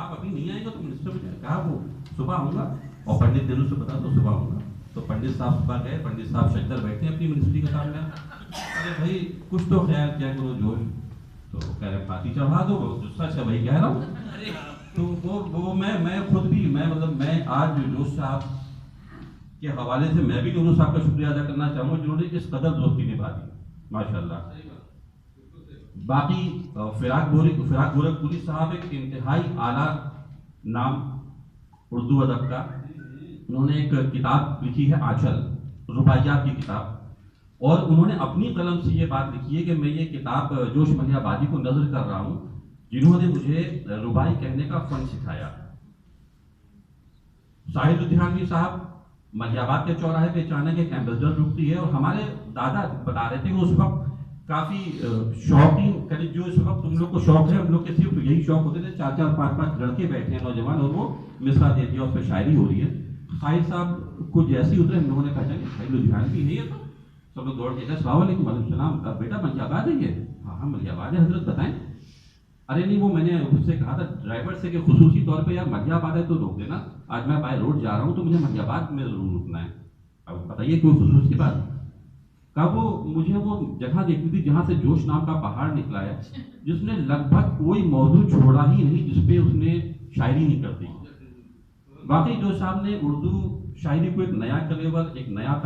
آپ ابھی نہیں آئیں گے تو منسٹر میں کہا وہ صبح آؤں گا اور پنڈت دینو سے بتا تو صبح آؤں گا. تو پنڈت صاحب صبح گئے, پنڈت صاحب شجر بیٹھے ہیں اپنی منسٹری کا کام میں. ارے بھائی کچھ تو خیال کیا کرو جوش, تو کہہ رہے پھانسی چڑھا دو, جو سچ ہے وہی کہہ رہا ہوں. تو وہ میں خود بھی میں آج جوش صاحب کے حوالے سے میں بھی دونوں صاحب کا شکریہ ادا کرنا چاہوں گا جنہوں نے اس قدر دوستی نبھا دی ماشاء اللہ. باقی فراق گورکھپوری صاحب ایک انتہائی اعلیٰ نام اردو ادب کا, انہوں نے ایک کتاب لکھی ہے آنچل, رباعیات کی کتاب, اور انہوں نے اپنی قلم سے یہ بات لکھی ہے کہ میں یہ کتاب جوش ملیح آبادی کو نظر کر رہا ہوں جنہوں نے مجھے رباعی کہنے کا فن سکھایا. ساحل لدھیانوی صاحب ملیح آباد کے چوراہے پہ اچانک ایک ایمبیسڈر رکتی ہے, اور ہمارے دادا بتا رہے تھے کہ اس وقت کافی شوقین, جو اس وقت تم لوگ کو شوق ہے ہم لوگ کے صرف یہی شوق ہوتے تھے, 4-4-5-5 لڑکے بیٹھے ہیں نوجوان اور وہ مصرع دے دیا, اس پہ شاعری ہو رہی ہے. ساحل صاحب کو جیسے ہی اترے ہم لوگوں نے کہا کہ ساحل لدھیانوی ہے یہ, تو سب لوگ دوڑ کے کہا السلام علیکم. وعلیکم السلام. بیٹا ملیح آباد ہے یہ؟ ہاں ملیح آباد ہے حضرت, بتائیں. ارے نہیں وہ میں نے اس سے کہا تھا ڈرائیور سے کہ خصوصی طور پہ یار ملیح آباد ہے تو روک دینا, آج میں بائی روڈ جا رہا ہوں تو مجھے ملیح آباد میں ضرور رکنا ہے. اب بتائیے کیوں خصوصی بات. کہا وہ مجھے وہ جگہ دیکھنی تھی جہاں سے جوش نام کا پہاڑ نکلا ہے, جس نے لگ بھگ کوئی موضوع چھوڑا ہی نہیں جس پہ اس نے شاعری نہیں کر دی. واقعی جوش صاحب نے اردو شاعری کو ایک نیا کلیور, ایک نیا